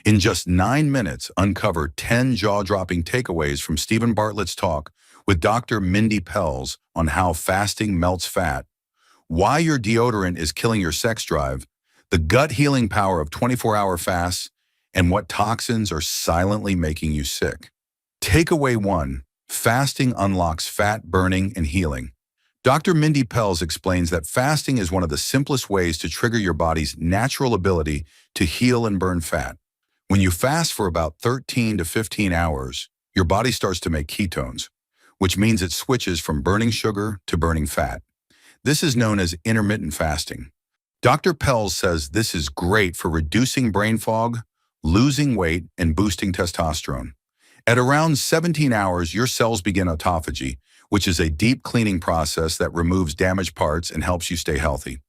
In just 9 minutes, uncover 10 jaw-dropping takeaways from Stephen Bartlett's talk with Dr. Mindy Pelz on how fasting melts fat, why your deodorant is killing your sex drive, the gut healing power of 24-hour fasts, and what toxins are silently making you sick. Takeaway 1. Fasting unlocks fat burning and healing. Dr. Mindy Pelz explains that fasting is one of the simplest ways to trigger your body's natural ability to heal and burn fat. When you fast for about 13 to 15 hours, your body starts to make ketones, which means it switches from burning sugar to burning fat. This is known as intermittent fasting. Dr. Pelz says this is great for reducing brain fog, losing weight, and boosting testosterone. At around 17 hours, your cells begin autophagy, which is a deep cleaning process that removes damaged parts and helps you stay healthy.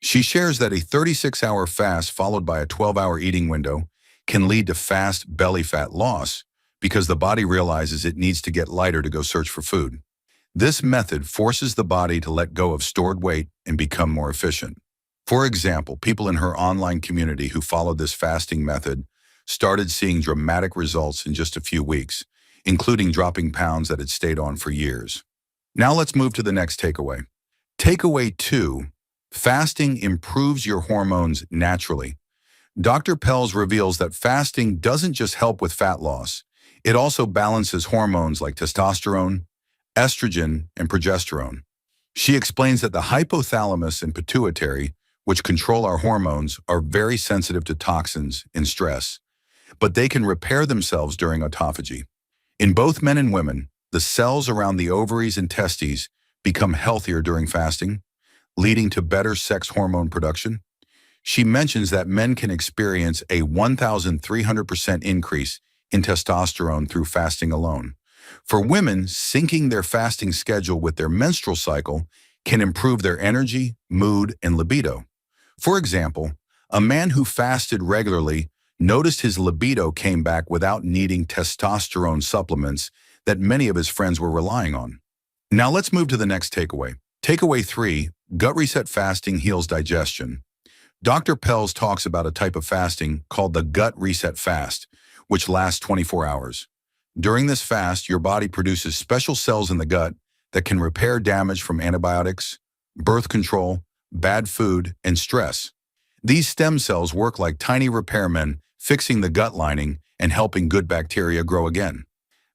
She shares that a 36-hour fast followed by a 12-hour eating window can lead to fast belly fat loss because the body realizes it needs to get lighter to go search for food. This method forces the body to let go of stored weight and become more efficient. For example, people in her online community who followed this fasting method started seeing dramatic results in just a few weeks, including dropping pounds that had stayed on for years. Now let's move to the next takeaway. Takeaway 2, fasting improves your hormones naturally. Dr. Pelz reveals that fasting doesn't just help with fat loss, it also balances hormones like testosterone, estrogen, and progesterone. She explains that the hypothalamus and pituitary, which control our hormones, are very sensitive to toxins and stress, but they can repair themselves during autophagy. In both men and women, the cells around the ovaries and testes become healthier during fasting, leading to better sex hormone production. She mentions that men can experience a 1,300% increase in testosterone through fasting alone. For women, syncing their fasting schedule with their menstrual cycle can improve their energy, mood, and libido. For example, a man who fasted regularly noticed his libido came back without needing testosterone supplements that many of his friends were relying on. Now let's move to the next takeaway. Takeaway 3, gut reset fasting heals digestion. Dr. Pelz talks about a type of fasting called the gut reset fast, which lasts 24 hours. During this fast, your body produces special cells in the gut that can repair damage from antibiotics, birth control, bad food, and stress. These stem cells work like tiny repairmen, fixing the gut lining and helping good bacteria grow again.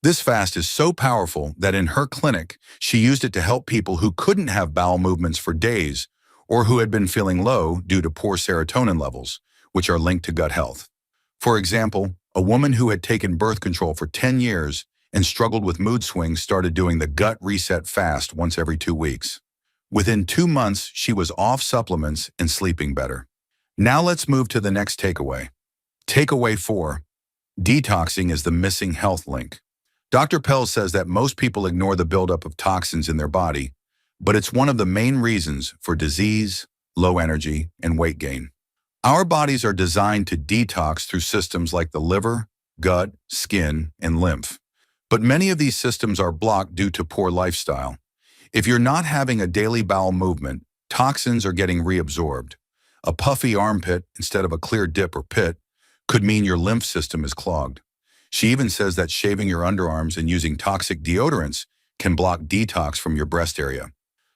This fast is so powerful that in her clinic, she used it to help people who couldn't have bowel movements for days or who had been feeling low due to poor serotonin levels, which are linked to gut health. For example, a woman who had taken birth control for 10 years and struggled with mood swings started doing the gut reset fast once every 2 weeks. Within 2 months, she was off supplements and sleeping better. Now let's move to the next takeaway. Takeaway 4, detoxing is the missing health link. Dr. Pelz says that most people ignore the buildup of toxins in their body, but it's one of the main reasons for disease, low energy, and weight gain. Our bodies are designed to detox through systems like the liver, gut, skin, and lymph. But many of these systems are blocked due to poor lifestyle. If you're not having a daily bowel movement, toxins are getting reabsorbed. A puffy armpit instead of a clear dip or pit could mean your lymph system is clogged. She even says that shaving your underarms and using toxic deodorants can block detox from your breast area.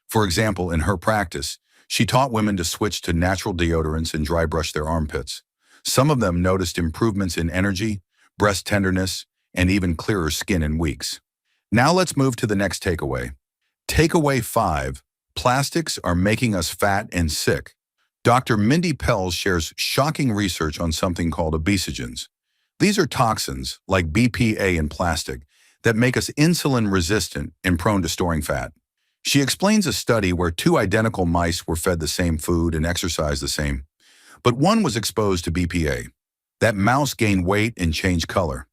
For example, in her practice, she taught women to switch to natural deodorants and dry brush their armpits. Some of them noticed improvements in energy, breast tenderness, and even clearer skin in weeks. Now let's move to the next takeaway. Takeaway 5, plastics are making us fat and sick. Dr. Mindy Pelz shares shocking research on something called obesogens. These are toxins, like BPA in plastic, that make us insulin resistant and prone to storing fat. She explains a study where 2 identical mice were fed the same food and exercised the same, but one was exposed to BPA. That mouse gained weight and changed color.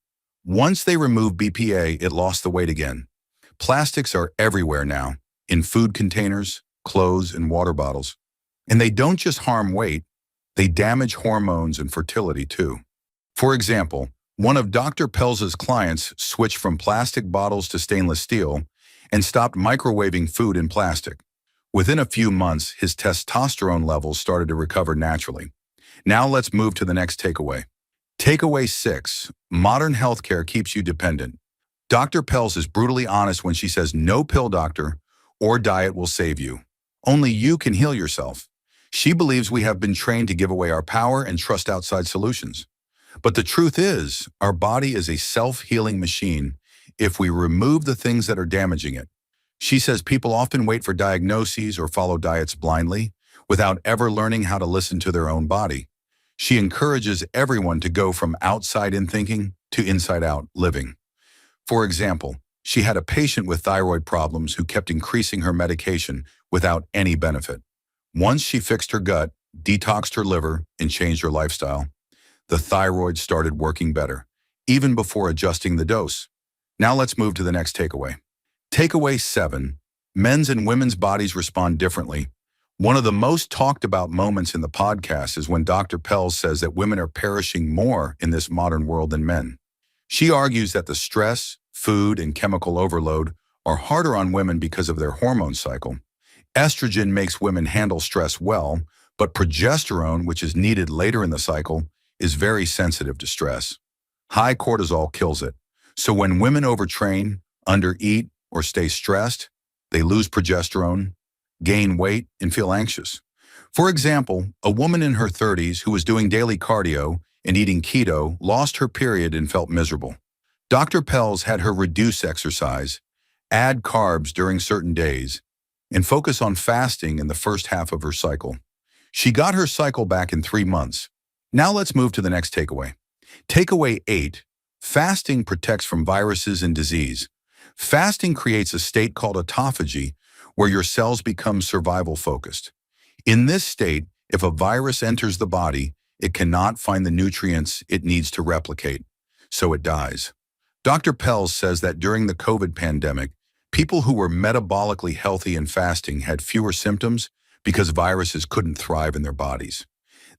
Once they removed BPA, it lost the weight again. Plastics are everywhere now, in food containers, clothes, and water bottles. And they don't just harm weight, they damage hormones and fertility too. For example, one of Dr. Pelz's clients switched from plastic bottles to stainless steel and stopped microwaving food in plastic. Within a few months, his testosterone levels started to recover naturally. Now let's move to the next takeaway. Takeaway 6. Modern healthcare keeps you dependent. Dr. Pelz is brutally honest when she says no pill doctor or diet will save you. Only you can heal yourself. She believes we have been trained to give away our power and trust outside solutions. But the truth is, our body is a self-healing machine if we remove the things that are damaging it. She says people often wait for diagnoses or follow diets blindly without ever learning how to listen to their own body. She encourages everyone to go from outside-in thinking to inside-out living. For example, she had a patient with thyroid problems who kept increasing her medication without any benefit. Once she fixed her gut, detoxed her liver, and changed her lifestyle, the thyroid started working better, even before adjusting the dose. Now let's move to the next takeaway. Takeaway 7. Men's and women's bodies respond differently. One of the most talked about moments in the podcast is when Dr. Pelz says that women are perishing more in this modern world than men. She argues that the stress, food, and chemical overload are harder on women because of their hormone cycle. Estrogen makes women handle stress well, but progesterone, which is needed later in the cycle, is very sensitive to stress. High cortisol kills it. So when women overtrain, undereat, or stay stressed, they lose progesterone, gain weight, and feel anxious. For example, a woman in her 30s who was doing daily cardio and eating keto lost her period and felt miserable. Dr. Pelz had her reduce exercise, add carbs during certain days, and focus on fasting in the first half of her cycle. She got her cycle back in 3 months. Now let's move to the next takeaway. Takeaway 8. Fasting protects from viruses and disease. Fasting creates a state called autophagy, where your cells become survival-focused. In this state, if a virus enters the body, it cannot find the nutrients it needs to replicate, so it dies. Dr. Pelz says that during the COVID pandemic, people who were metabolically healthy and fasting had fewer symptoms because viruses couldn't thrive in their bodies.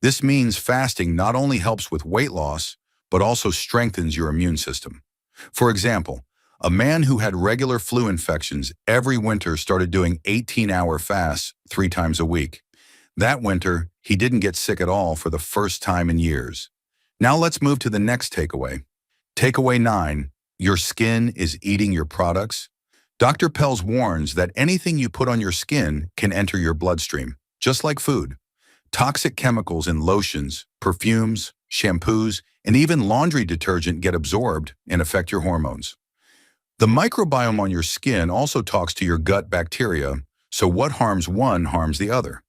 This means fasting not only helps with weight loss, but also strengthens your immune system. For example, a man who had regular flu infections every winter started doing 18-hour fasts 3 times a week. That winter, he didn't get sick at all for the first time in years. Now let's move to the next takeaway. Takeaway 9. Your skin is eating your products. Dr. Pelz warns that anything you put on your skin can enter your bloodstream, just like food. Toxic chemicals in lotions, perfumes, shampoos, and even laundry detergent get absorbed and affect your hormones. The microbiome on your skin also talks to your gut bacteria, so what harms one harms the other.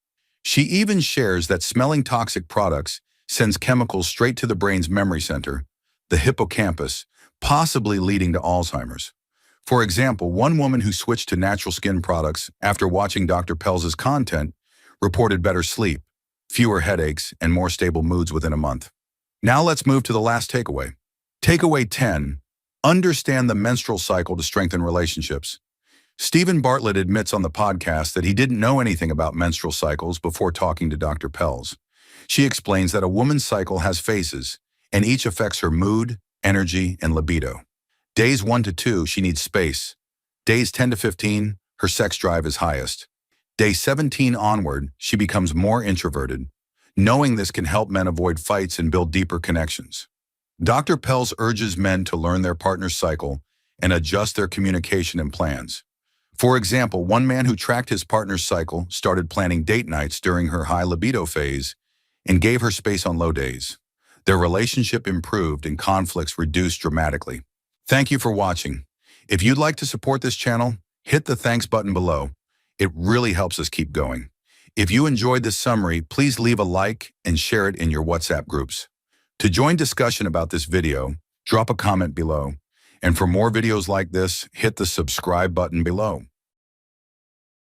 She even shares that smelling toxic products sends chemicals straight to the brain's memory center, the hippocampus, possibly leading to Alzheimer's. For example, one woman who switched to natural skin products after watching Dr. Pelz's content reported better sleep, fewer headaches, and more stable moods within a month. Now let's move to the last takeaway. Takeaway 10. Understand the menstrual cycle to strengthen relationships. Stephen Bartlett admits on the podcast that he didn't know anything about menstrual cycles before talking to Dr. Pelz. She explains that a woman's cycle has phases, and each affects her mood, energy, and libido. Days 1 to 2, she needs space. Days 10 to 15, her sex drive is highest. Day 17 onward, she becomes more introverted. Knowing this can help men avoid fights and build deeper connections. Dr. Pelz urges men to learn their partner's cycle and adjust their communication and plans. For example, one man who tracked his partner's cycle started planning date nights during her high libido phase and gave her space on low days. Their relationship improved and conflicts reduced dramatically. Thank you for watching. If you'd like to support this channel, hit the thanks button below. It really helps us keep going. If you enjoyed this summary, please leave a like and share it in your WhatsApp groups. To join discussion about this video, drop a comment below. And for more videos like this, hit the subscribe button below.